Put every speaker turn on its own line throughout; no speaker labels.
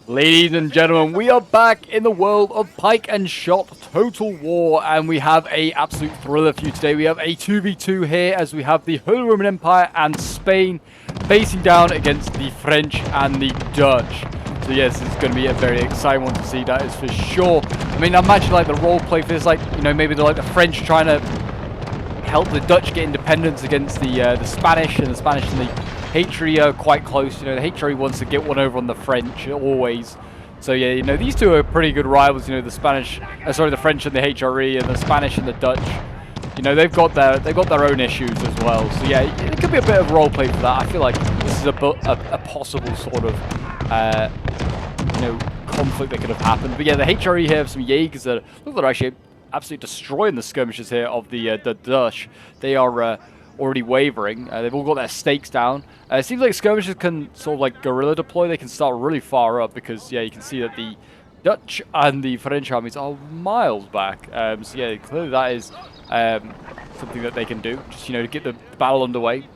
Ladies and gentlemen, we are back in the world of Pike and Shot Total War, and we have a absolute thriller for you today. We have a 2v2 here as we have the Holy Roman Empire and Spain facing down against the French and the Dutch. So yes, it's going to be a very exciting one to see, that is for sure. I mean, I imagine like the role play for this, like, you know, maybe they're like the French trying to help the Dutch get independence against the Spanish, and the Spanish and the HRE are quite close. You know, the HRE wants to get one over on the French always. So yeah, you know, these two are pretty good rivals. You know, the French and the HRE, and the Spanish and the Dutch. You know, they've got their own issues as well. So yeah, it could be a bit of role play for that. I feel like this is a possible sort of you know, conflict that could have happened. But yeah, the HRE here have some Jaegers that look like they're actually absolutely destroying the skirmishers here of the Dutch. They are already wavering. They've all got their stakes down. It seems like skirmishers can sort of like guerrilla deploy. They can start really far up because, yeah, you can see that the Dutch and the French armies are miles back. So yeah, clearly that is something that they can do, just, you know, to get the battle underway.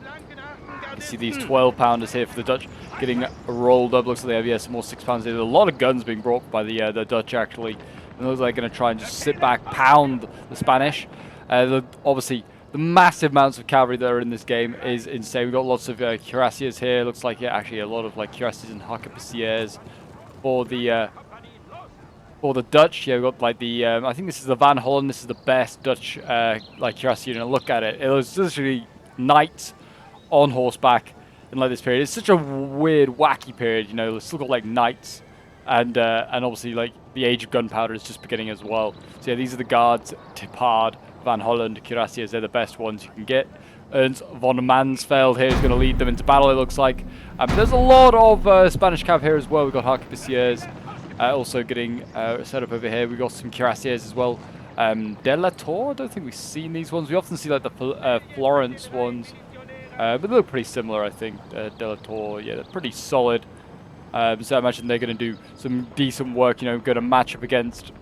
You see these 12-pounders here for the Dutch getting rolled up. Looks like they have, yeah, some more 6-pounders. There's a lot of guns being brought by the Dutch, actually. And those are going to try and just sit back, pound the Spanish. Obviously, the massive amounts of cavalry that are in this game is insane. We've got lots of cuirassiers here. Looks like, yeah, actually a lot of like cuirassiers and arquebusiers for the Dutch. Yeah, we've got like the I think this is the Van Holland. This is the best Dutch like cuirassier. And look at it. It was literally knights on horseback in like this period. It's such a weird, wacky period. You know, we've still got like knights, and obviously like the age of gunpowder is just beginning as well. So yeah, these are the guards. Tipard, Van Holland, cuirassiers, they're the best ones you can get. Ernst von Mansfeld here is going to lead them into battle, it looks like. But there's a lot of Spanish cav here as well. We've got arquebusiers also getting set up over here. We've got some cuirassiers as well. De la Tour, I don't think we've seen these ones. We often see like the Florence ones, but they look pretty similar, I think. De la Tour, yeah, they're pretty solid. So I imagine they're going to do some decent work, you know, going to match up against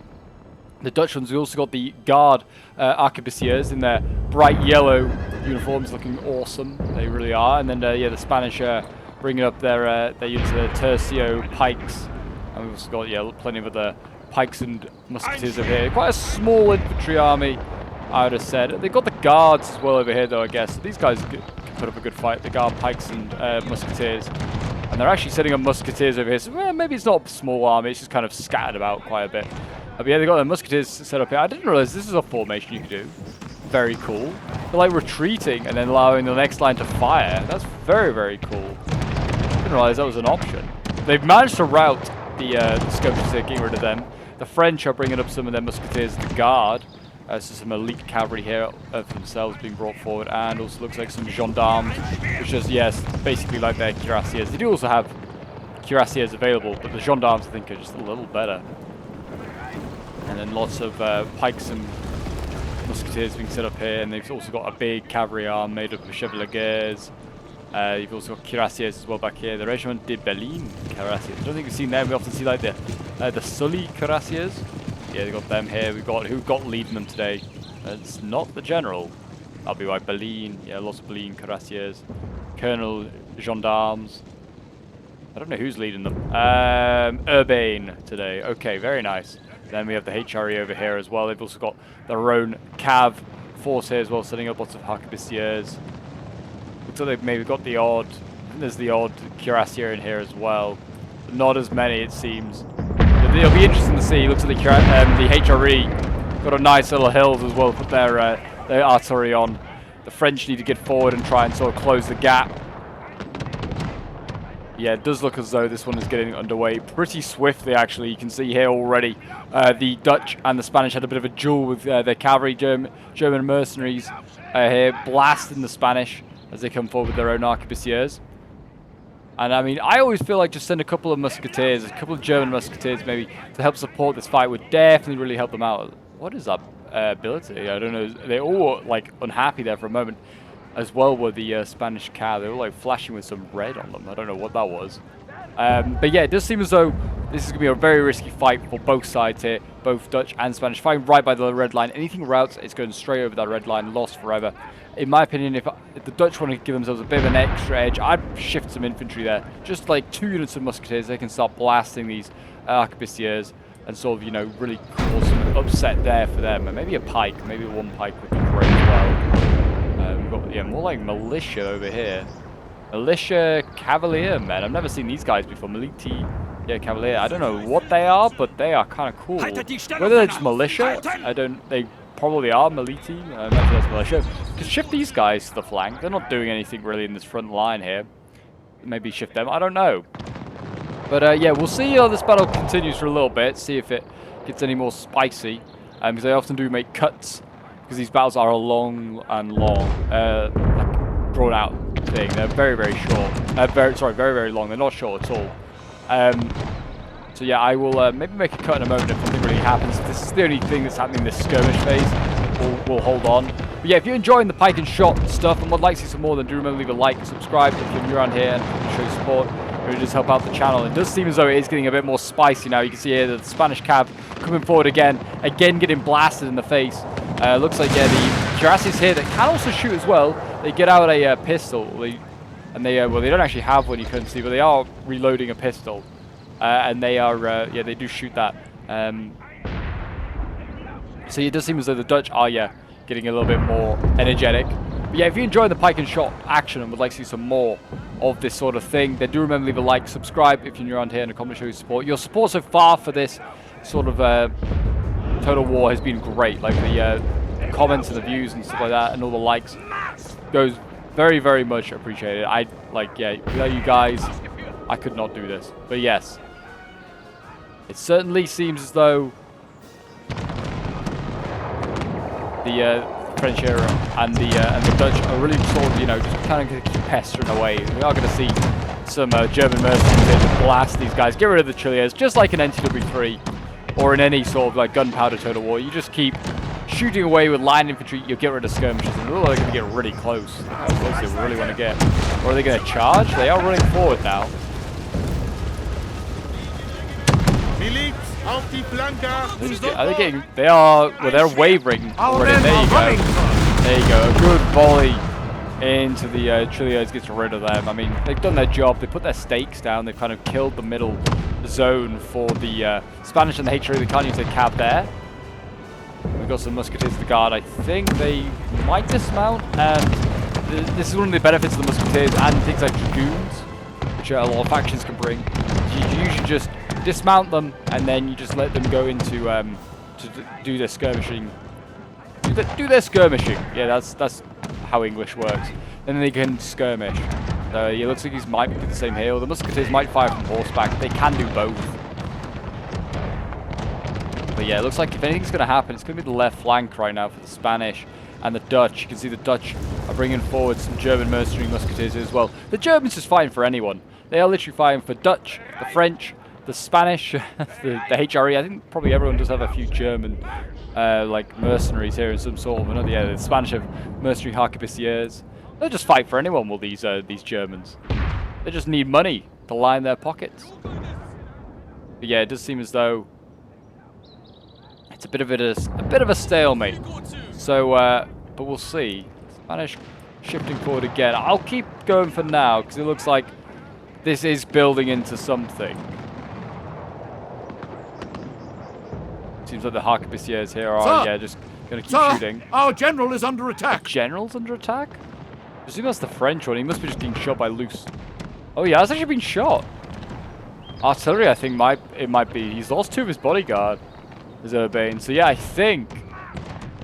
the Dutch ones. We also got the Guard arquebusiers in their bright yellow uniforms, looking awesome. They really are. And then, yeah, the Spanish bringing up their units, their Tercio Pikes. And we've also got, yeah, plenty of other Pikes and Musketeers over here. Quite a small infantry army, I would have said. They've got the Guards as well over here, though, I guess. So these guys can put up a good fight, the Guard Pikes and Musketeers. And they're actually setting up Musketeers over here. So well, maybe it's not a small army, it's just kind of scattered about quite a bit. But yeah, they've got their Musketeers set up here. I didn't realize this is a formation you could do. Very cool. They're like retreating and then allowing the next line to fire. That's very, very cool. I didn't realize that was an option. They've managed to rout the skirmishers here, getting rid of them. The French are bringing up some of their Musketeers to guard. So some elite cavalry here of themselves being brought forward, and also looks like some gendarmes, which is, yes, basically like their cuirassiers. They do also have cuirassiers available, but the gendarmes, I think, are just a little better. And then lots of pikes and musketeers being set up here, and they've also got a big cavalry arm made up of chevaliers. You've also got cuirassiers as well back here. The Regiment de Berlin cuirassiers. I don't think we've seen them. We often see like the Sully cuirassiers. Yeah, they got them here. Who've got leading them today? It's not the general. That'll be right. Berlin. Yeah, lots of Berlin cuirassiers. Colonel gendarmes. I don't know who's leading them. Urbane today. Okay, very nice. Then we have the HRE over here as well. They've also got their own cav force here as well, setting up lots of arquebusiers. Looks like they've maybe got the odd. There's the odd cuirassier in here as well. But not as many, it seems. It'll be interesting to see. Looks like the HRE got a nice little hills as well. Put their artillery on. The French need to get forward and try and sort of close the gap. Yeah, it does look as though this one is getting underway pretty swiftly, actually. You can see here already the Dutch and the Spanish had a bit of a duel with their cavalry. German mercenaries here blasting the Spanish as they come forward with their own arquebusiers. And I mean, I always feel like just send a couple of musketeers, a couple of German musketeers maybe, to help support this fight would definitely really help them out. What is that ability? I don't know. They're all like unhappy there for a moment. As well with the Spanish cav. They were like flashing with some red on them. I don't know what that was. But yeah, it does seem as though This is going to be a very risky fight for both sides here, both Dutch and Spanish, fighting right by the red line. Anything routes, it's going straight over that red line, lost forever. In my opinion, if the Dutch want to give themselves a bit of an extra edge, I'd shift some infantry there. Just like 2 units of musketeers, they can start blasting these arquebusiers and sort of, you know, really cause some upset there for them. And maybe a pike, maybe 1 pike would be great as well. We've got, yeah, more like militia over here. Militia Cavalier, man. I've never seen these guys before. Militi, yeah, Cavalier. I don't know what they are, but they are kind of cool. Whether it's militia, I don't. They probably are Militi. I imagine that's militia. Just shift these guys to the flank. They're not doing anything really in this front line here. Maybe shift them. I don't know. But yeah, we'll see how this battle continues for a little bit. See if it gets any more spicy. Because they often do make cuts. Because these battles are long and like drawn out thing. They're very, very short. Very, very long. They're not short at all. So yeah, I will maybe make a cut in a moment if something really happens. If this is the only thing that's happening in this skirmish phase, we'll hold on. But yeah, if you're enjoying the pike and shot stuff and would like to see some more, then do remember to leave a like, subscribe if you're new around here, and show support. It would just help out the channel. It does seem as though it is getting a bit more spicy now. You can see here the Spanish cav coming forward again getting blasted in the face. Looks like, yeah, the cuirassiers here that can also shoot as well. They get out a pistol, and they well, they don't actually have one, you couldn't see, but they are reloading a pistol, and they are yeah, they do shoot that. So it does seem as though the Dutch are, yeah, getting a little bit more energetic. But yeah, if you enjoy the pike and shot action and would like to see some more of this sort of thing, then do remember to leave a like, subscribe if you're new around here, and a comment show your support. Your support so far for this sort of Total War has been great. Like the comments and the views and stuff like that, and all the likes goes very, very much appreciated. I like, yeah, without you guys, I could not do this. But yes, it certainly seems as though the French era and the Dutch are really sort of, you know, just kind of going to keep pestering away. We are going to see some German mercenaries blast these guys, get rid of the Chiliers, just like in NTW3 or in any sort of like gunpowder Total War. You just keep shooting away with line infantry, you'll get rid of skirmishers, and they're going to get really close. How close they really want to get. Or are they going to charge? They are running forward now. Are they getting? They are. Well, they're wavering already. There you go. There you go. A good volley into the Chiliers, gets rid of them. I mean, they've done their job. They put their stakes down. They've kind of killed the middle zone for the Spanish and the HRE. They can't use their cav there. We've got some musketeers to the guard. I think they might dismount, and this is one of the benefits of the musketeers and things like dragoons, which a lot of factions can bring. You usually just dismount them, and then you just let them go into to do their skirmishing. Do their skirmishing. Yeah, that's how English works. And then they can skirmish. It looks like these might be the same here. Or the musketeers might fire from horseback. They can do both. But yeah, it looks like if anything's going to happen, it's going to be the left flank right now for the Spanish and the Dutch. You can see the Dutch are bringing forward some German mercenary musketeers as well. The Germans just fighting for anyone. They are literally fighting for Dutch, the French, the Spanish, the HRE. I think probably everyone does have a few German like mercenaries here in some sort of another. Yeah, the Spanish have mercenary arquebusiers. They'll just fight for anyone, will these Germans. They just need money to line their pockets. But yeah, it does seem as though it's a bit of a stalemate. So, but we'll see. Spanish shifting forward again. I'll keep going for now because it looks like this is building into something. Seems like the arquebusiers here are, yeah, just going to keep shooting.
Our general is under attack.
General's under attack? I presume that's the French one. He must be just getting shot by loose. Oh yeah, that's actually been shot. Artillery, I think it might be. He's lost 2 of his bodyguard, as Urbane. So yeah, I think,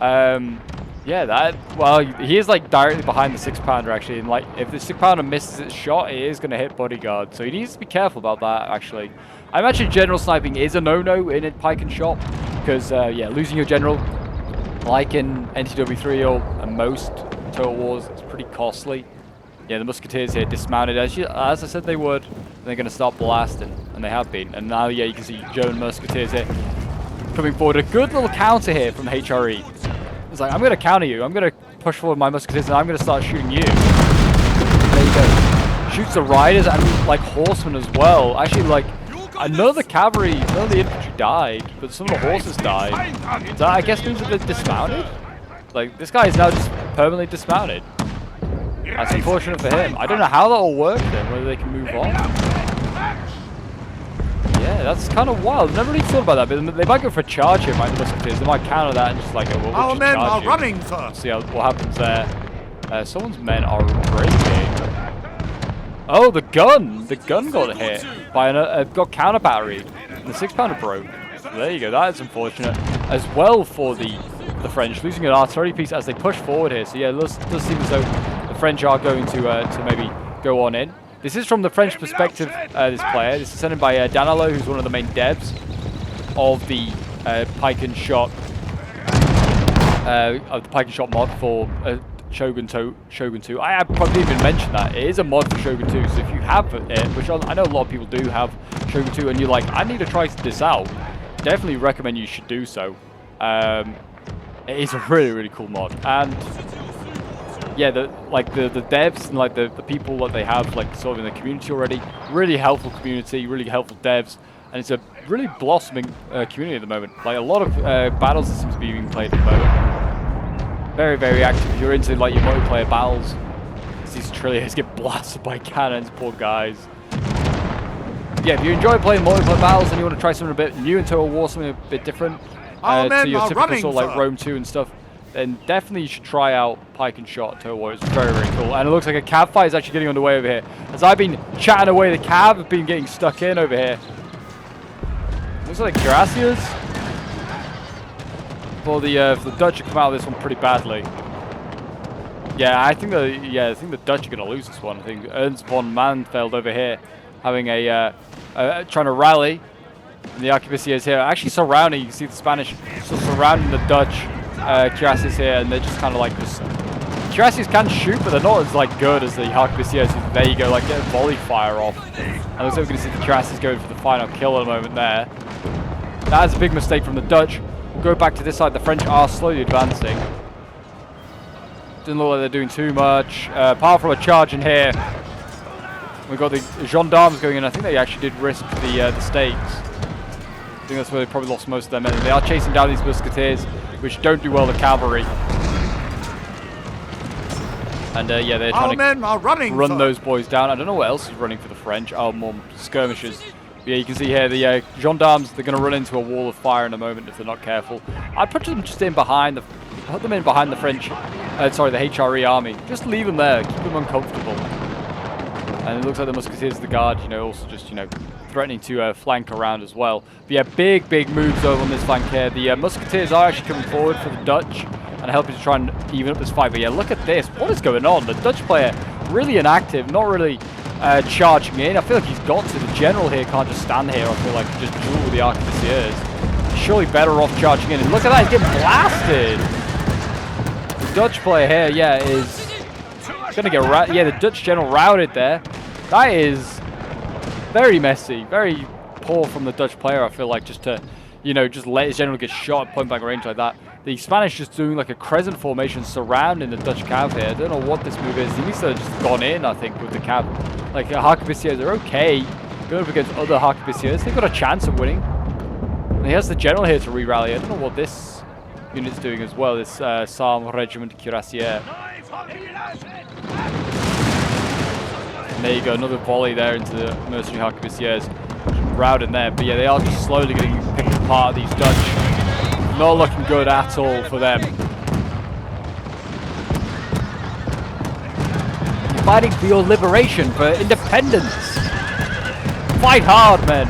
yeah, well, he is like directly behind the 6-pounder actually, and like if the 6-pounder misses its shot, it is going to hit bodyguard. So he needs to be careful about that actually. I imagine general sniping is a no-no in a pike and shot, because yeah, losing your general, like in NTW3 or most Total Wars, it's pretty costly. Yeah, the musketeers here dismounted as I said they would. And they're going to start blasting, and they have been. And now, yeah, you can see German musketeers here coming forward. A good little counter here from HRE. It's like, I'm going to counter you. I'm going to push forward my musketeers, and I'm going to start shooting you. There you go. Shoots the riders and like horsemen as well. Actually, like none of the cavalry, none of the infantry died, but some of the horses died. So I guess means that they're dismounted? Like, this guy is now just permanently dismounted. That's unfortunate for him. I don't know how that'll work then, whether they can move on. Yeah, that's kind of wild. Never really thought about that, but they might go for a charge here, might musketeers. They might counter that and just like, oh, well, we'll
Our
just
men
charge
are
you.
running, sir.
See what happens there. Someone's men are breaking. Oh, the gun! The gun got hit by got counter battery. And the 6-pounder broke. So there you go. That is unfortunate as well for the French, losing an artillery piece as they push forward here. So yeah, it does seem as though the French are going to maybe go on in. This is from the French perspective. This player. This is sent in by Danilo, who's one of the main devs of the Pike and Shot mod for Shogun 2. I probably didn't even mention that. It is a mod for Shogun 2, so if you have it, which I know a lot of people do have Shogun 2, and you're like, I need to try this out, definitely recommend you should do so. It is a really, really cool mod. And yeah, the devs and like the people that they have like sort of in the community already, really helpful community, really helpful devs, and it's a really blossoming community at the moment. Like a lot of battles that seems to be being played at the moment. Very, very active. If you're into like your multiplayer battles, these trillions get blasted by cannons, poor guys. Yeah, if you enjoy playing multiplayer battles and you want to try something a bit new in Total War, something a bit different to your typical sort of like Rome 2 and stuff, then definitely you should try out Pike and Shot Total War. It's very, very cool. And it looks like a cav fight is actually getting underway over here. As I've been chatting away, the cav have been getting stuck in over here. Looks like Cuirassiers for the Dutch have come out of this one pretty badly. Yeah, I think the Dutch are going to lose this one. I think Ernst von Manfeld over here having trying to rally. And the arquebusiers here are actually surrounding. You can see the Spanish still surrounding the Dutch cuirassiers here, and they're just kind of like just. Cuirassiers can shoot, but they're not as like good as the arquebusiers. There you go, like get a volley fire off. And looks like we're going to see the cuirassiers going for the final kill at the moment there. That is a big mistake from the Dutch. We'll go back to this side. The French are slowly advancing. Doesn't look like they're doing too much. Apart from a charge in here. We've got the gendarmes going in. I think they actually did risk the stakes. I think that's where they probably lost most of their men. They are chasing down these musketeers, which don't do well the cavalry. And yeah, they're trying to run those boys down. I don't know what else is running for the French. Oh, more skirmishers. But yeah, you can see here the gendarmes. They're going to run into a wall of fire in a moment if they're not careful. I'd put them just in behind put them in behind the French. Sorry, the HRE army. Just leave them there. Keep them uncomfortable. And it looks like the musketeers of the guard, also just threatening to flank around as well. But yeah, big moves over on this flank here. The musketeers are actually coming forward for the Dutch and helping to try and even up this fight. But yeah, look at this. What is going on? The Dutch player really inactive, not really charging in. I feel like he's got to. The general here can't just stand here. I feel like just duel with the arquebusiers. Surely better off charging in. And look at that, he's getting blasted. The Dutch player here, yeah, is gonna get the Dutch general routed there. That is very messy, very poor from the Dutch player. I feel like just to, just let his general get shot at point blank range like that. The Spanish just doing like a crescent formation surrounding the Dutch cav here. I don't know what this move is. He needs to have just gone in, I think, with the cav. Like arquebusiers are okay going up against other arquebusiers. They've got a chance of winning. And he has the general here to re-rally. I don't know what this unit's doing as well. This Sarm Regiment Cuirassier. And there you go, another volley there into the mercenary arquebusiers. Routed there, but yeah, they are just slowly getting picked apart, these Dutch. Not looking good at all for them. You're fighting for your liberation, for independence. Fight hard, men.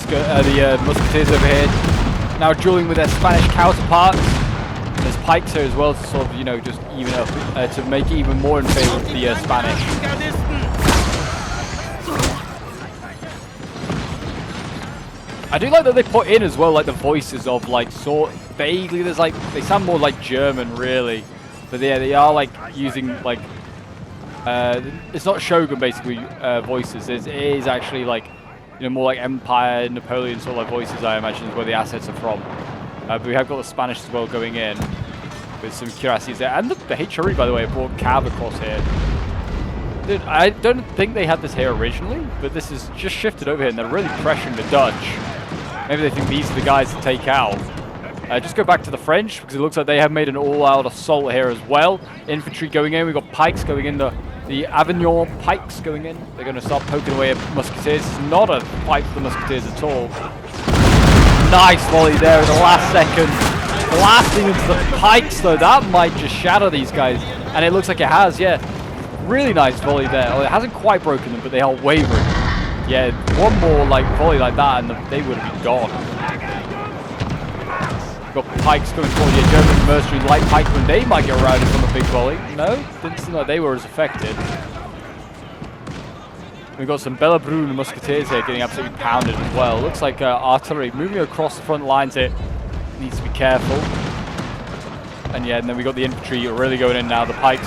The musketeers over here now dueling with their Spanish counterparts. There's Pikes here as well to sort of, just even up, to make it even more in favor of the Spanish. I do like that they put in as well, like the voices of like sort vaguely. There's like they sound more like German, really, but yeah, they are like using like it's not Shogun basically voices. It is actually like more like Empire, Napoleon sort of like voices. I imagine is where the assets are from. But we have got the Spanish as well going in with some cuirassiers there. And the HRE, by the way, brought cav across here. Dude, I don't think they had this here originally, but this is just shifted over here, and they're really pressuring the Dutch. Maybe they think these are the guys to take out. Just go back to the French, because it looks like they have made an all-out assault here as well. Infantry going in, we've got pikes going in, the Avignon pikes going in. They're going to start poking away at musketeers. It's not a fight for the musketeers at all. Nice volley there at the last second. Blasting into the pikes, though. That might just shatter these guys. And it looks like it has, yeah. Really nice volley there. Oh, it hasn't quite broken them, but they are wavering. Yeah, one more volley like that, and they would have been gone. Got pikes going toward the German mercenary light pikemen. They might get routed from a big volley. No, didn't seem like they were as affected. We've got some Bellebrune musketeers here getting absolutely pounded as well. Looks like artillery moving across the front lines here. Needs to be careful. And yeah, and then we got the infantry really going in now. The pikes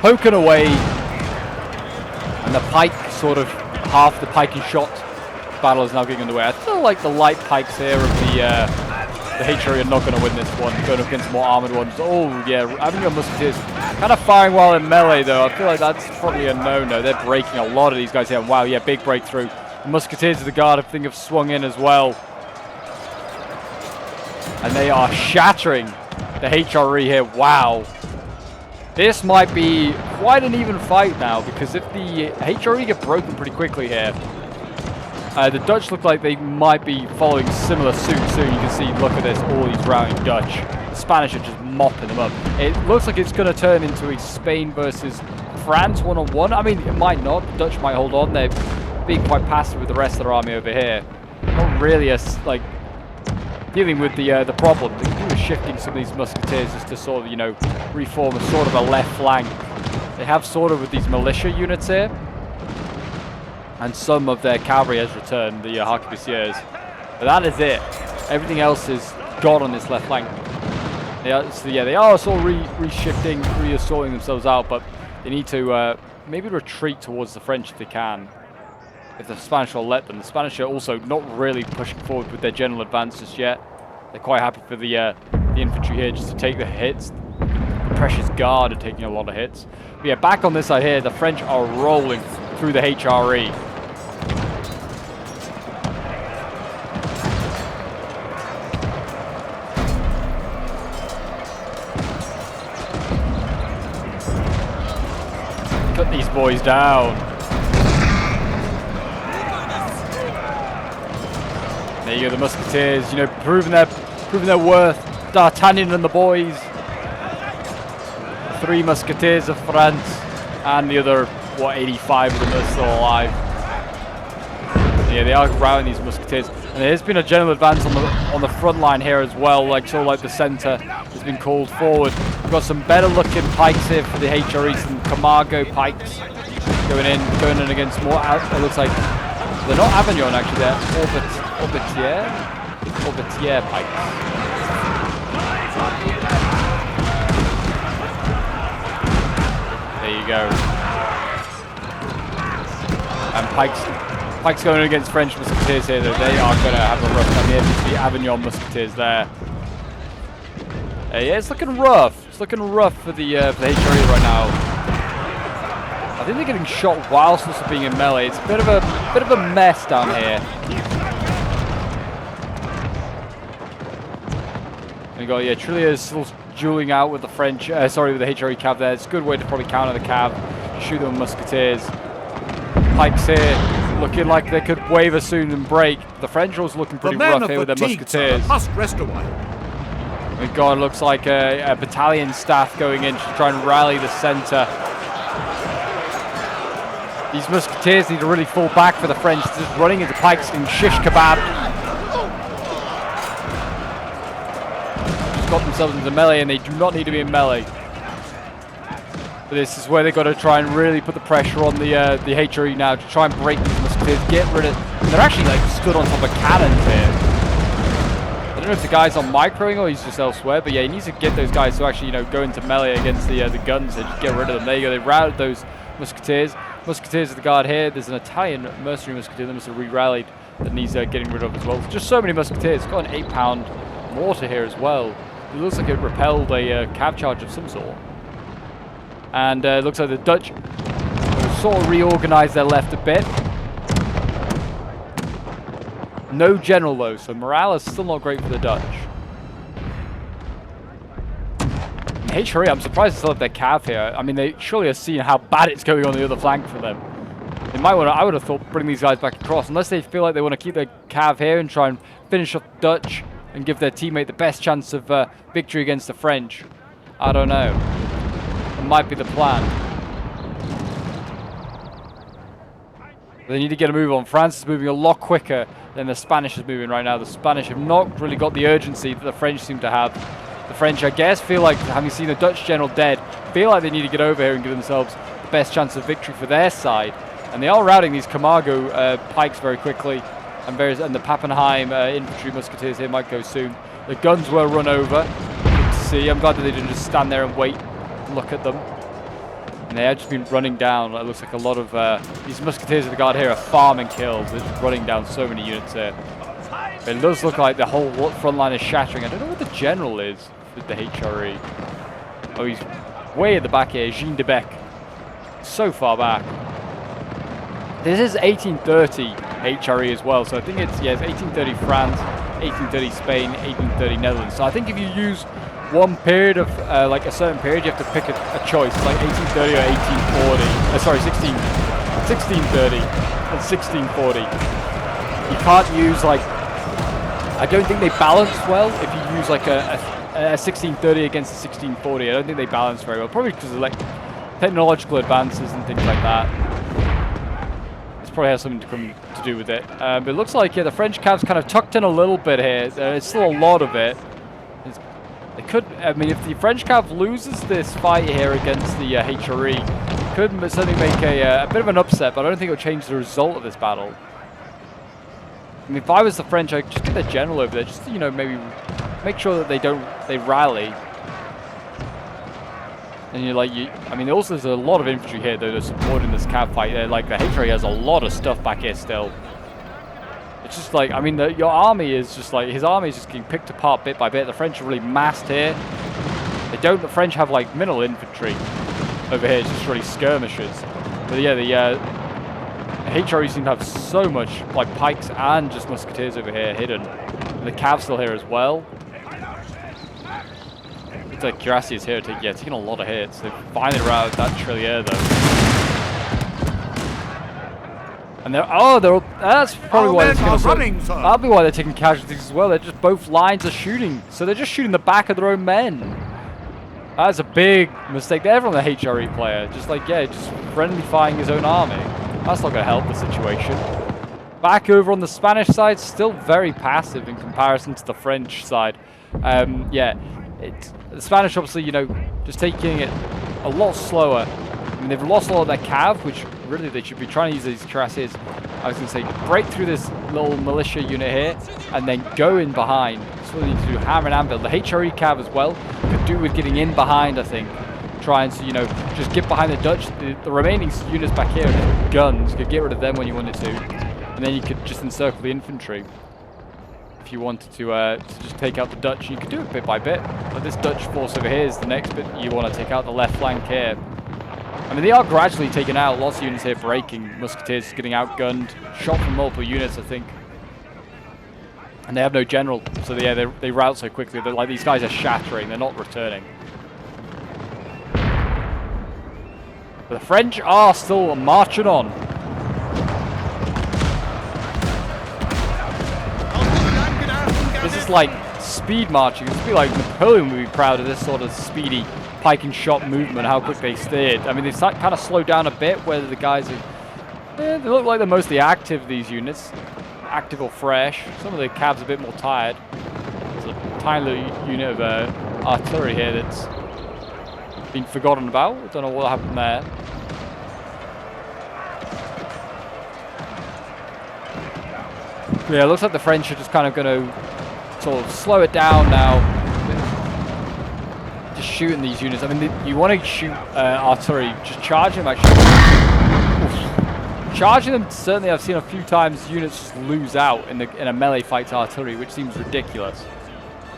poking away, and the pike sort of half the pike and shot battle is now getting underway. I feel like the light pikes here of the HRE are not going to win this one, going up against more armored ones. Oh yeah, Avignon musketeers kind of firing while in melee though. I feel like that's probably a no-no. They're breaking a lot of these guys here. Wow, yeah, big breakthrough. The musketeers of the guard I think have swung in as well, and they are shattering the HRE here. Wow. This might be quite an even fight now, because if the HRE get broken pretty quickly here, the Dutch look like they might be following similar suit soon. You can see, look at this, all these routing Dutch. The Spanish are just mopping them up. It looks like it's going to turn into a Spain versus France one-on-one. I mean, it might not. The Dutch might hold on. They're being quite passive with the rest of their army over here. Not really dealing with the problem. They're shifting some of these musketeers just to sort of, reform a sort of a left flank. They have sort of with these militia units here, and some of their cavalry has returned, the arquebusiers. But that is it. Everything else is gone on this left flank. They are sort of re-shifting, re-assaulting themselves out, but they need to maybe retreat towards the French if they can. If the Spanish will let them. The Spanish are also not really pushing forward with their general advance just yet. They're quite happy for the infantry here just to take the hits. The precious guard are taking a lot of hits. But yeah, back on this side here, the French are rolling through the HRE. Cut these boys down. There you go, the musketeers, proving their worth. D'Artagnan and the boys. 3 musketeers of France, and the other, 85 of them are still alive. Yeah, they are routing these musketeers, and there's been a general advance on the front line here as well. The centre has been called forward. We've got some better looking pikes here for the HRE, some Camargo pikes going in against more. It looks like they're not Avignon actually, they're Orbitier pikes. There you go. And Pike's going against French musketeers here. They are going to have a rough time here. The Avignon musketeers there. Yeah, it's looking rough. It's looking rough for the HRE right now. I think they're getting shot whilst also being in melee. It's a bit of a mess down here. We got Trilliers still dueling out with the French. With the HRE cav there. It's a good way to probably counter the cav. Shoot them with musketeers. Pikes here, looking like they could waver soon and break. The French are also looking pretty rough here with their musketeers.
Must rest a while.
We've got, looks like a battalion staff going in to try and rally the centre. These musketeers need to really fall back for the French. Just running into pikes and shish kebab. Just got themselves into melee, and they do not need to be in melee. But this is where they've got to try and really put the pressure on the HRE now to try and break these musketeers, get rid of. They're actually stood on top of cannons here. I don't know if the guy's on microing or he's just elsewhere, but yeah, he needs to get those guys to actually go into melee against the guns and just get rid of them. There you go. They routed those musketeers. Musketeers of the guard here. There's an Italian mercenary musketeer that must have re-rallied that needs getting rid of as well. Just so many musketeers. It's got an 8-pound mortar here as well. It looks like it repelled a cav charge of some sort. And it looks like the Dutch sort of reorganize their left a bit. No general though, so morale is still not great for the Dutch. And HRE, I'm surprised they still have their cav here. I mean, they surely have seen how bad it's going on the other flank for them. They might want to, I would have thought, bring these guys back across, unless they feel like they want to keep their cav here and try and finish off the Dutch and give their teammate the best chance of victory against the French. I don't know. It might be the plan. They need to get a move on. France is moving a lot quicker than the Spanish is moving right now. The Spanish have not really got the urgency that the French seem to have. The French, I guess, feel like, having seen the Dutch general dead, feel like they need to get over here and give themselves the best chance of victory for their side. And they are routing these Camargo pikes very quickly. And the Pappenheim infantry musketeers here might go soon. The guns were run over. Good to see. I'm glad that they didn't just stand there and wait to look at them. And they have just been running down. It looks like a lot of these musketeers of the guard here are farming kills. They're just running down so many units here. It does look like the whole front line is shattering. I don't know what the general is with the HRE. Oh, he's way at the back here. Jean de Bec. So far back. This is 1830 HRE as well. So I think it's 1830 France, 1830 Spain, 1830 Netherlands. So I think if you use one period of like a certain period, you have to pick a choice, like 1830 or 1840. Sorry, 1630 and 1640. You can't use like, I don't think they balance well if you use like a 1630 against a 1640. I don't think they balance very well, probably because of like technological advances and things like that. This probably has something to do with it. But it looks like the French cav's kind of tucked in a little bit here. There's still a lot of it. They could, I mean, if the French cav loses this fight here against the HRE, it could certainly make a bit of an upset, but I don't think it will change the result of this battle. I mean, if I was the French, I'd just get the general over there, just to, maybe make sure that they rally. And I mean, also there's a lot of infantry here that are supporting this cav fight. Like the HRE has a lot of stuff back here still. It's just like, I mean, your army is just like, his army is just getting picked apart bit by bit. The French are really massed here. The French have like minimal infantry over here. It's just really skirmishers. But yeah, the HRE seem to have so much like pikes and just musketeers over here hidden. And the cav's still here as well. It's like Cuirassiers is here taking a lot of hits. They've finally routed that Trillier though. And that's probably why they're that'll be why they're taking casualties as well. They're just both lines are shooting, so they're just shooting the back of their own men. That's a big mistake there from the HRE player. Just friendly firing his own army. That's not going to help the situation. Back over on the Spanish side, still very passive in comparison to the French side. The Spanish obviously, just taking it a lot slower. I mean, they've lost a lot of their cav, which really they should be trying to use these cuirassiers. I was going to say, break through this little militia unit here, and then go in behind. That's what they need to do, hammer and anvil. The HRE cav as well could do with getting in behind, I think. Trying to, just get behind the Dutch. The remaining units back here are just guns. You could get rid of them when you wanted to. And then you could just encircle the infantry. If you wanted to just take out the Dutch, you could do it bit by bit. But this Dutch force over here is the next bit you want to take out the left flank here. I mean, they are gradually taken out. Lots of units here breaking. Musketeers getting outgunned. Shot from multiple units, I think. And they have no general. So yeah, they rout so quickly. They're like, these guys are shattering. They're not returning. But the French are still marching on. This is like speed marching. This would be like Napoleon would be proud of this sort of speedy pike and shot movement, how quick they steered. I mean, they've kind of slowed down a bit, whether the guys are... they look like they're mostly active, these units. Active or fresh. Some of the cavs a bit more tired. There's a tiny little unit of artillery here that's been forgotten about. I don't know what happened there. Yeah, it looks like the French are just kind of going to sort of slow it down now. Just shooting these units. I mean, you want to shoot artillery, just charge them actually. Oof. Charging them, certainly I've seen a few times units just lose out in a melee fight to artillery, which seems ridiculous.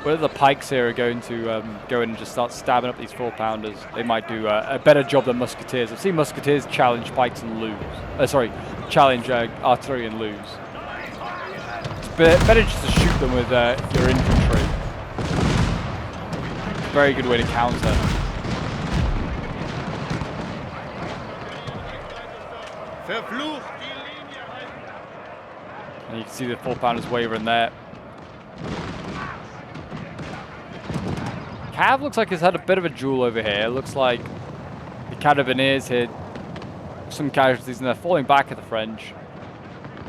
whether the pikes here are going to go in and just start stabbing up these 4-pounders, they might do a better job than musketeers. I've seen musketeers challenge pikes and lose. Challenge artillery and lose. It's better just to shoot them with your infantry. Very good way to counter. And you can see the 4-pounders wavering there. Cav looks like he's had a bit of a duel over here. Looks like the Carabineers hit some casualties and they're falling back at the French.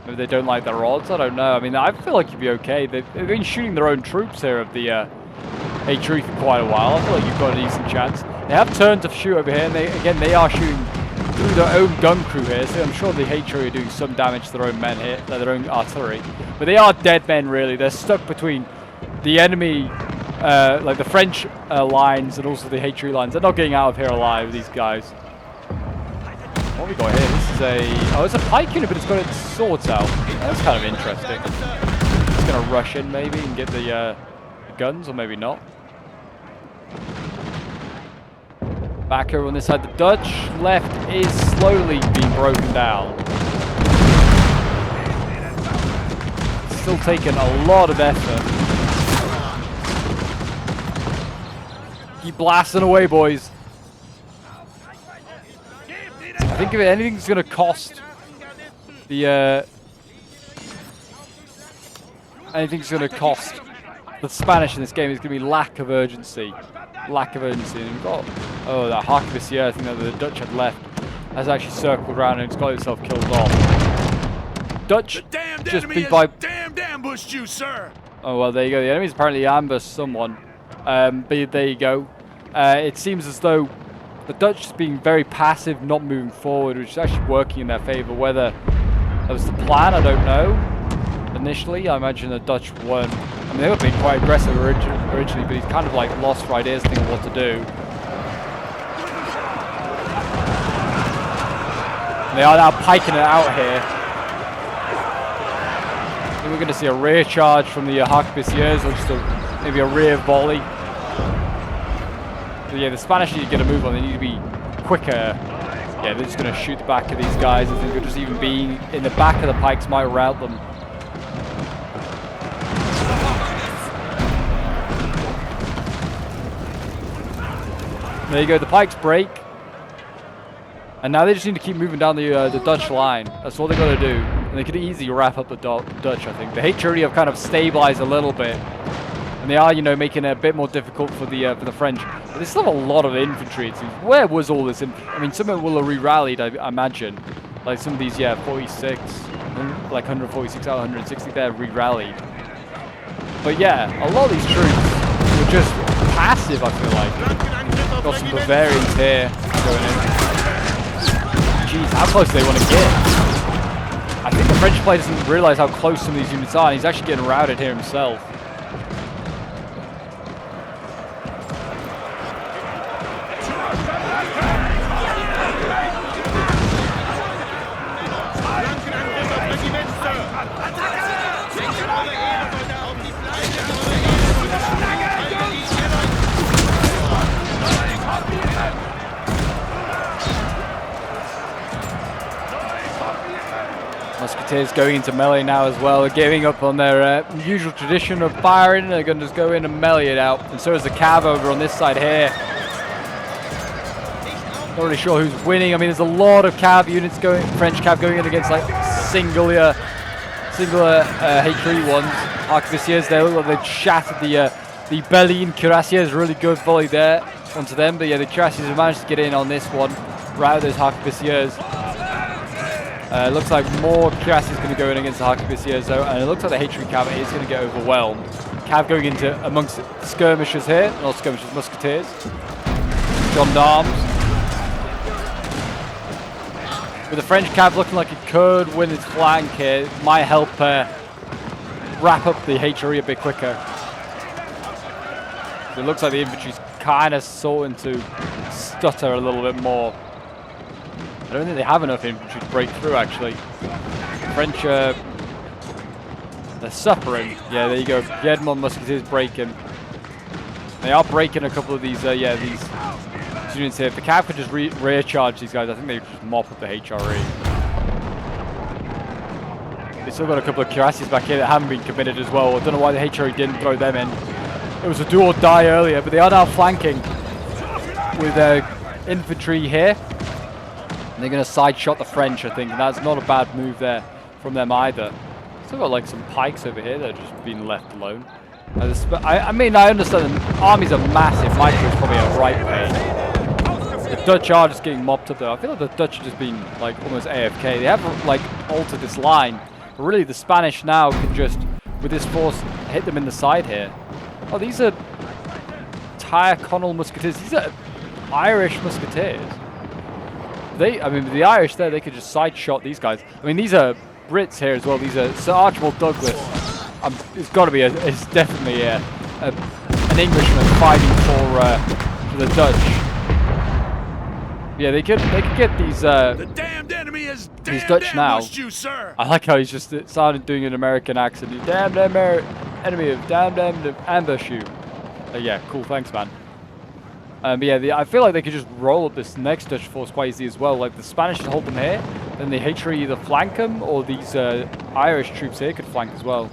Maybe they don't like their odds, I don't know. I mean, I feel like you'd be okay. They've been shooting their own troops here of the HRE for quite a while. I feel like you've got a decent chance. They have turned to shoot over here, and they are shooting through their own gun crew here, so I'm sure the HRE are doing some damage to their own men here, their own artillery. But they are dead men, really. They're stuck between the enemy, like the French lines and also the HRE lines. They're not getting out of here alive, these guys. What have we got here? This is it's a pike unit, but it's got its swords out. That's kind of interesting. It's going to rush in, maybe, and get the guns, or maybe not. Back over on this side, the Dutch left is slowly being broken down. Still taking a lot of effort. Keep blasting away, boys. I think if anything's going to cost the the Spanish in this game, is going to be lack of urgency. Lack of urgency. And we've got, that Harquebusier, I think that the Dutch had left, has actually circled around and it's got itself killed off. Dutch just beat by...
Damned ambushed you, sir!
Oh, well, there you go. The enemy's apparently ambushed someone. But there you go. It seems as though the Dutch is being very passive, not moving forward, which is actually working in their favor. Whether that was the plan, I don't know. Initially, I imagine the Dutch won. I mean, they were being quite aggressive originally, but he's kind of like lost for ideas, thinking what to do. They are now piking it out here. I think we're going to see a rear charge from the Harquebusiers, or just maybe a rear volley. But yeah, the Spanish need to get a move on. They need to be quicker. Yeah, they're just going to shoot the back of these guys. I think they're just even being in the back of the pikes might rout them. There you go, the pikes break. And now they just need to keep moving down the Dutch line. That's all they got to do. And they could easily wrap up the Dutch, I think. The HRE have kind of stabilized a little bit. And they are, making it a bit more difficult for the French. But they still have a lot of infantry, it seems. Where was all this infantry? I mean, some of it will have re-rallied, I imagine. Like some of these, 46, like 146 out of 160, they're re-rallied. But yeah, a lot of these troops were just passive, I feel like. Got some Bavarians here going in. Jeez, how close do they want to get? I think the French player doesn't realize how close some of these units are, and he's actually getting routed here himself. Musketeers going into melee now as well. They're giving up on their usual tradition of firing. They're going to just go in and melee it out. And so is the Cav over on this side here. Not really sure who's winning. I mean, there's a lot of Cav units going, French Cav going in against like singular HRE ones. Harquebusiers there, look like they've shattered the Berlin Cuirassiers. Really good volley there onto them. But yeah, the Cuirassiers have managed to get in on this one. Rout those Harquebusiers. Looks like more Cuirassiers going to go in against the Harquebusiers though, and it looks like the HRE Cav is going to get overwhelmed. Cav going into amongst skirmishers here, not skirmishers, musketeers, gendarmes. With the French Cav looking like it could win its flank here, it might help wrap up the HRE a bit quicker. So it looks like the infantry's kind of starting to stutter a little bit more. I don't think they have enough infantry to break through, actually. The French, they're suffering. Yeah, there you go. Piedmont Musketeers breaking. They are breaking a couple of these, these units here. If the cav could just rear charge these guys, I think they would just mop up the HRE. They still got a couple of cuirassiers back here that haven't been committed as well. I don't know why the HRE didn't throw them in. It was a do or die earlier, but they are now flanking with infantry here. And they're going to side shot the French, I think, and that's not a bad move there from them either. Still got like some pikes over here that are just being left alone. I mean, I understand the armies are massive. Michael is probably a right pain. The Dutch are just getting mopped up though. I feel like the Dutch are just being like almost AFK. They have like altered this line. But really the Spanish now can just, with this force, hit them in the side here. Oh, these are Tyrconnell musketeers. These are Irish musketeers. I mean, the Irish there, they could just side shot these guys. I mean, these are Brits here as well. These are Sir Archibald Douglas. It's got to be. It's definitely an Englishman fighting for the Dutch. Yeah, they could get these.
The damned enemy is
these Dutch now.
You, sir.
I like how he's just started doing an American accent. You damned enemy of damned ambush you. Yeah, cool. Thanks, man. But yeah, I feel like they could just roll up this next Dutch force quite easily as well. Like the Spanish should hold them here, then the HRE either flank them, or these Irish troops here could flank as well.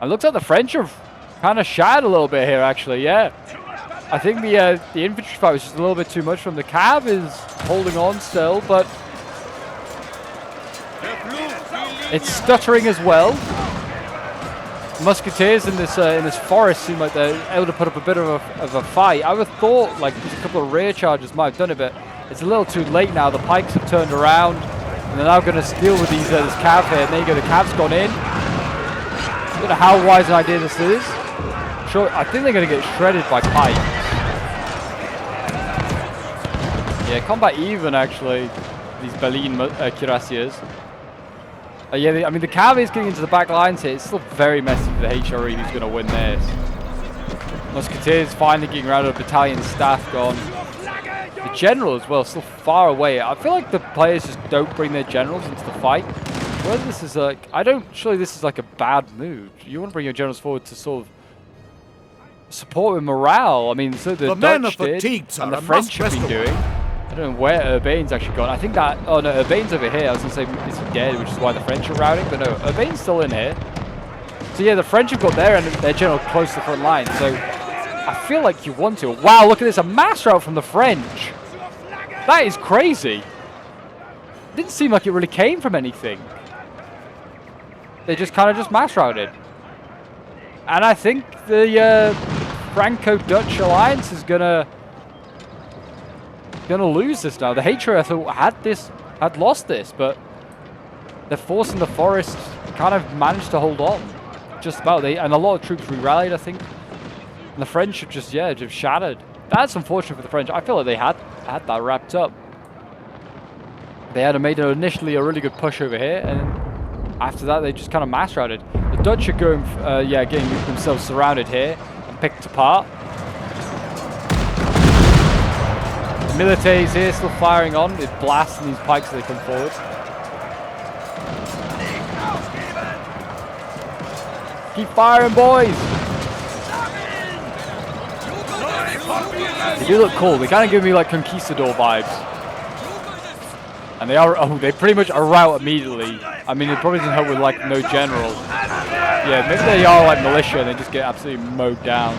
It looks like the French have kind of shattered a little bit here, actually. Yeah, I think the infantry fight was just a little bit too much from the cav is holding on still, but it's stuttering as well. Musketeers in this forest seem like they're able to put up a bit of a fight. I would have thought like just a couple of rear charges might have done it, but it's a little too late now. The pikes have turned around, and they're now going to deal with this cav here. And there you go, the cav's gone in. I don't know how wise an idea this is. Sure, I think they're going to get shredded by pikes. Yeah, combat even actually. These Berlin cuirassiers. Yeah, I mean the cav is getting into the back lines here. It's still very messy for the HRE who's going to win this. Musketeers finally getting around, a battalion staff gone. The general as well, still far away. I feel like the players just don't bring their generals into the fight. Whether this is like, surely this is like a bad move. You want to bring your generals forward to sort of support with morale. I mean, so the Dutch did, and the French have been doing. I don't know where Urbain's actually gone. I think that, oh no, Urbain's over here. I was going to say, is he dead, which is why the French are routing, but no, Urbain's still in here. So yeah, the French have got their general close to the front line, so I feel like you want to. Wow, look at this, a mass rout from the French. That is crazy. Didn't seem like it really came from anything. They just kind of just mass routed. And I think the Franco-Dutch alliance is gonna lose this now. The HRE, I thought, had lost this, but the force in the forest kind of managed to hold on. Just about. And a lot of troops re-rallied, I think. And the French have just shattered. That's unfortunate for the French. I feel like they had that wrapped up. They had made initially a really good push over here, and after that they just kind of mass routed. The Dutch are going, getting themselves surrounded here and picked apart. The military's here, still firing on. It's blasting these pikes as they come forward. Keep firing, boys! They do look cool. They kind of give me like conquistador vibes. And they pretty much are out immediately. I mean, it probably doesn't help with like no general. Yeah, maybe they are like militia and they just get absolutely mowed down.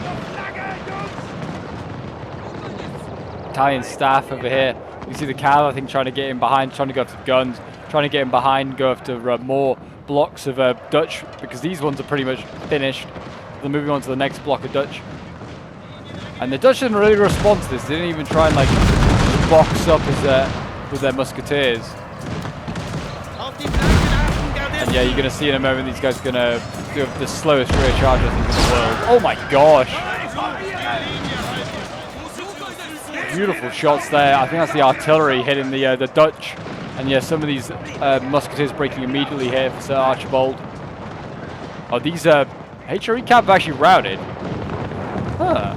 Italian staff over here. You see the cav, I think, trying to get in behind, trying to go after guns, trying to get in behind, go after more blocks of Dutch, because these ones are pretty much finished. They're moving on to the next block of Dutch. And the Dutch didn't really respond to this. They didn't even try and like box up with their musketeers. And yeah, you're going to see in a moment these guys are going to do the slowest rear charge I think in the world. Oh my gosh! Beautiful shots there. I think that's the artillery hitting the Dutch. And yeah, some of these musketeers breaking immediately here for Sir Archibald. Oh, these HRE cav actually routed. Huh.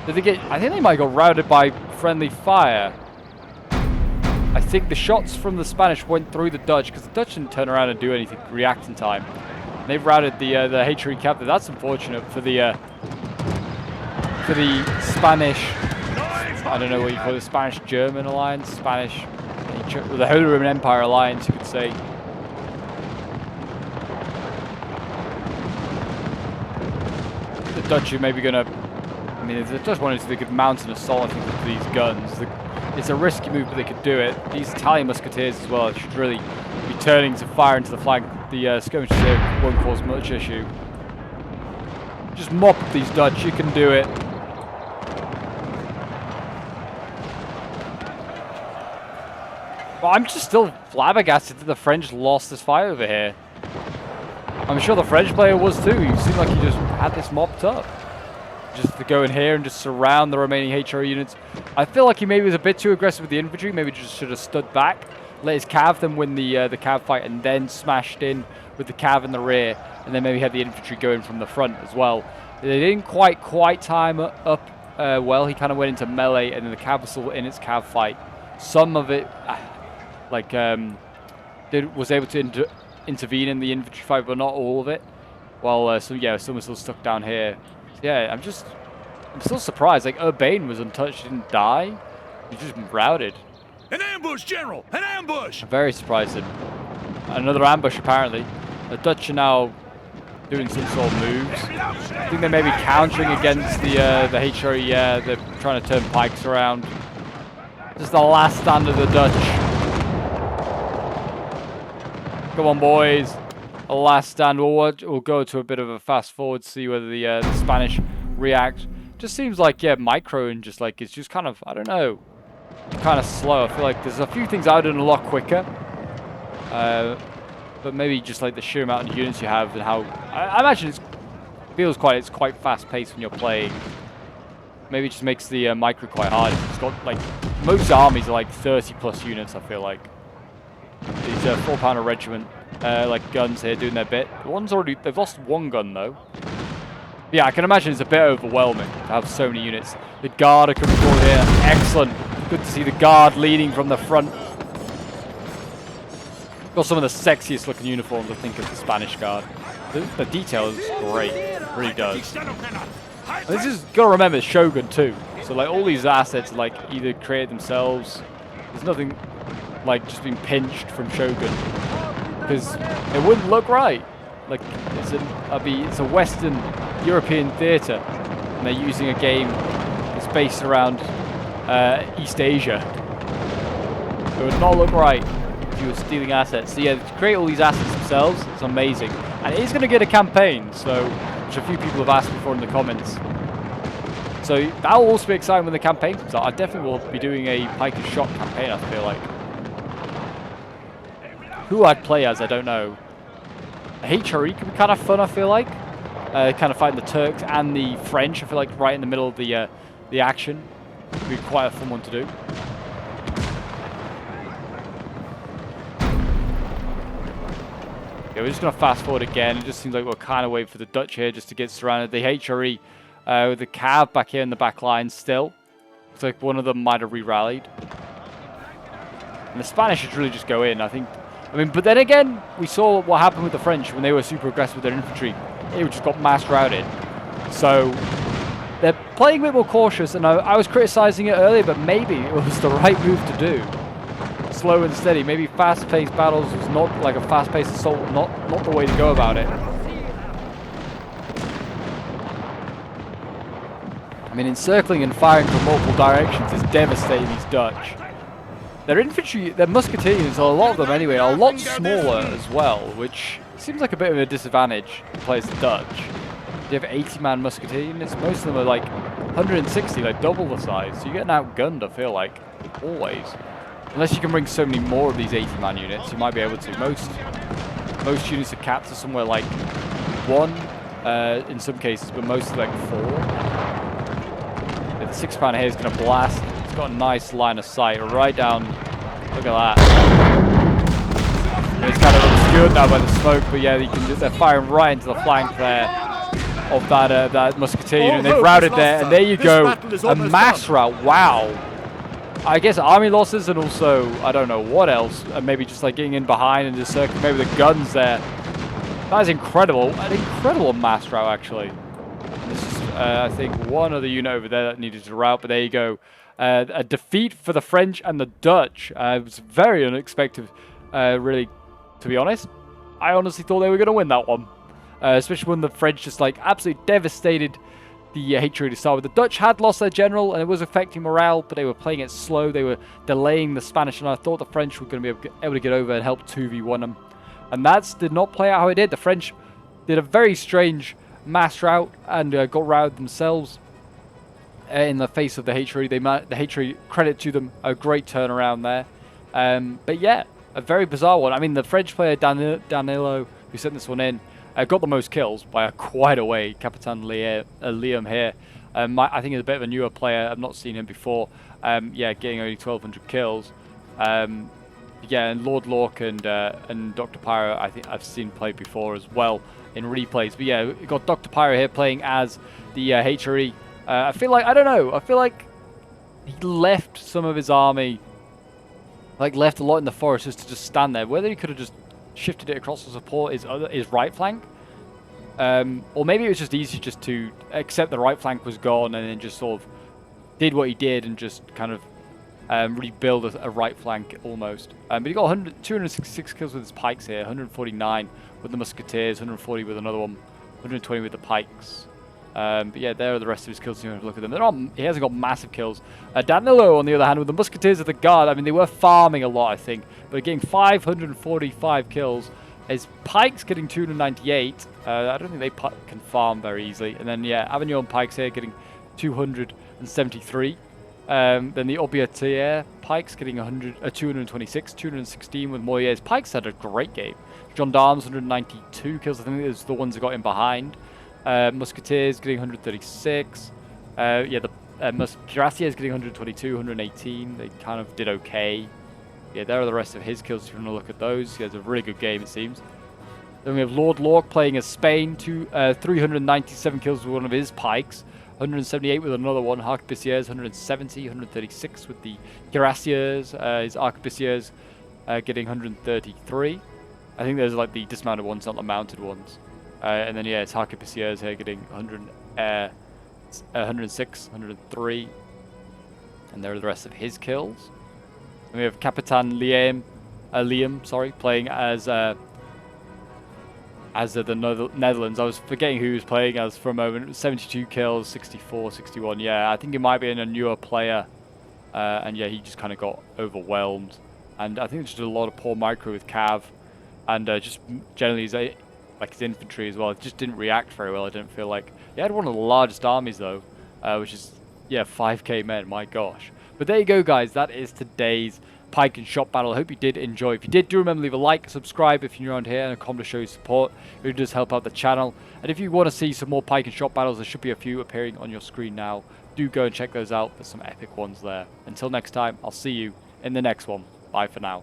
Did they get? I think they might have got routed by friendly fire. I think the shots from the Spanish went through the Dutch because the Dutch didn't turn around and do anything, react in time. They've routed the HRE captain. That's unfortunate for the Spanish. I don't know what you call it. Spanish-German alliance, the Holy Roman Empire alliance, you could say. The Dutch are maybe gonna. I mean, if the Dutch wanted to, they could mount an assault, I think, with these guns. It's a risky move, but they could do it. These Italian musketeers as well should really be turning to fire into the flank. The skirmishers here won't cause much issue. Just mop these Dutch. You can do it. Well, I'm just still flabbergasted that the French lost this fight over here. I'm sure the French player was too. He seemed like he just had this mopped up. Just to go in here and just surround the remaining HRE units. I feel like he maybe was a bit too aggressive with the infantry. Maybe just should have stood back, let his cav then win the cav fight, and then smashed in with the cav in the rear, and then maybe had the infantry go in from the front as well. They didn't quite time up well. He kind of went into melee, and then the cav was still in its cav fight. Some of it, was able to intervene in the infantry fight, but not all of it. While some was still stuck down here. Yeah, I'm still surprised. Like, Urbane was untouched, didn't die. He's just been routed.
An ambush, General! An ambush!
I'm very surprised. Another ambush, apparently. The Dutch are now doing some sort of moves. I think they may be countering against the HRE. Yeah, they're trying to turn pikes around. This is the last stand of the Dutch. Come on, boys. Last stand. We'll go to a bit of a fast forward, see whether the Spanish react. Just seems like, yeah, micro and just like it's just kind of, I don't know, kind of slow. I feel like there's a few things I would have done a lot quicker, but maybe just like the sheer amount of units you have and how I imagine it's quite fast paced when you're playing. Maybe it just makes the micro quite hard. It's got like most armies are like 30+ units. I feel like these 4-pounder regiment. Like guns here doing their bit. They've lost one gun though. Yeah, I can imagine it's a bit overwhelming to have so many units. The guard are coming forward here. Excellent. Good to see the guard leading from the front. Got some of the sexiest looking uniforms, I think, of the Spanish guard. The detail is great. It really does. And this is, gotta remember, Shogun too. So like all these assets are like either created themselves. There's nothing like just being pinched from Shogun. Because it wouldn't look right. Like it's a Western European theatre, and they're using a game that's based around East Asia. It would not look right if you were stealing assets. So yeah, to create all these assets themselves, it's amazing, and it is going to get a campaign. So, which a few people have asked before in the comments. So that will also be exciting when the campaign comes out. I definitely will be doing a Pike and Shot campaign. I feel like. Who I'd play as, I don't know. HRE could be kind of fun, I feel like. Kind of fighting the Turks and the French, I feel like, right in the middle of the action. Would be quite a fun one to do. Yeah, we're just going to fast forward again. It just seems like we're kind of waiting for the Dutch here just to get surrounded. The HRE with the cav back here in the back line still. Looks like one of them might have re-rallied. And the Spanish should really just go in, I think. I mean, but then again, we saw what happened with the French when they were super aggressive with their infantry. They just got mass routed. So they're playing a bit more cautious, and I was criticizing it earlier, but maybe it was the right move to do. Slow and steady. Maybe fast-paced battles was not like a fast-paced assault, not the way to go about it. I mean, encircling and firing from multiple directions is devastating these Dutch. Their infantry, their musketeers, a lot of them anyway, are a lot smaller as well, which seems like a bit of a disadvantage to play as the Dutch. They have 80-man musketeer units. Most of them are like 160, like double the size. So you're getting outgunned, I feel like, always. Unless you can bring so many more of these 80-man units, you might be able to. Most units are capped to somewhere like 1 in some cases, but mostly like 4. The 6-pounder here is going to blast. It's got a nice line of sight right down. Look at that. It's kind of obscured now by the smoke, but yeah, they're firing right into the flank there of that musketeer unit. They've routed there, and there you go. A mass rout. Wow. I guess army losses, and also I don't know what else. Maybe just like getting in behind and just circling. Maybe the guns there. That is incredible. An incredible mass route, actually. This is, I think, one other unit over there that needed to route, but there you go. A defeat for the French and the Dutch. It was very unexpected, really, to be honest. I honestly thought they were going to win that one. Especially when the French just, like, absolutely devastated the HRE to start with. The Dutch had lost their general, and it was affecting morale, but they were playing it slow. They were delaying the Spanish, and I thought the French were going to be able to get over and help 2v1 them. And that did not play out how it did. The French did a very strange mass route and got routed themselves in the face of the HRE. The HRE, credit to them, a great turnaround there. But yeah, a very bizarre one. I mean, the French player Danilo, who sent this one in, got the most kills by quite a way. Capitan Liam here. I think he's a bit of a newer player. I've not seen him before. Yeah, getting only 1,200 kills. Yeah, and Lord Lork and Dr. Pyro, I think I've seen play before as well in replays. But yeah, we got Dr. Pyro here playing as the HRE. I feel like, I don't know, I feel like he left some of his army, like left a lot in the forest just to just stand there. Whether he could have just shifted it across to support his right flank, or maybe it was just easy just to accept the right flank was gone and then just sort of did what he did and just kind of rebuild a right flank almost. But he got 266 kills with his pikes here, 149 with the musketeers, 140 with another one, 120 with the pikes. But yeah, there are the rest of his kills. You have to look at them. He hasn't got massive kills. Danilo, on the other hand, with the musketeers of the guard, I mean, they were farming a lot, I think, but getting 545 kills. His pikes getting 298. I don't think they can farm very easily. And then yeah, Avignon pikes here getting 273. Then the Aubatier pikes getting 226, 216 with Moyer's pikes had a great game. Gendarmes 192 kills. I think it was the ones that got in behind. Musketeers getting 136. Yeah, the Cuirassiers getting 122, 118. They kind of did okay. Yeah, there are the rest of his kills if you want to look at those. He has a really good game, it seems. Then we have Lord Lork playing as Spain, 397 kills with one of his pikes. 178 with another one. Arquebusiers 170, 136 with the Cuirassiers. His Arquebusiers getting 133. I think there's like the dismounted ones, not the mounted ones. And then yeah, it's Arquebusiers here getting 106, 103. And there are the rest of his kills. And we have Capitan Liam, playing as the Netherlands. I was forgetting who he was playing as for a moment. 72 kills, 64, 61. Yeah, I think he might be a newer player. And yeah, he just kind of got overwhelmed. And I think it's just a lot of poor micro with Cav. And just generally, his infantry as well. It just didn't react very well, I didn't feel like. He had one of the largest armies, though. Which is, yeah, 5k men. My gosh. But there you go, guys. That is today's Pike and Shot battle. I hope you did enjoy. If you did, do remember leave a like, subscribe if you're new around here, and a comment to show your support. It really does help out the channel. And if you want to see some more Pike and Shot battles, there should be a few appearing on your screen now. Do go and check those out. There's some epic ones there. Until next time, I'll see you in the next one. Bye for now.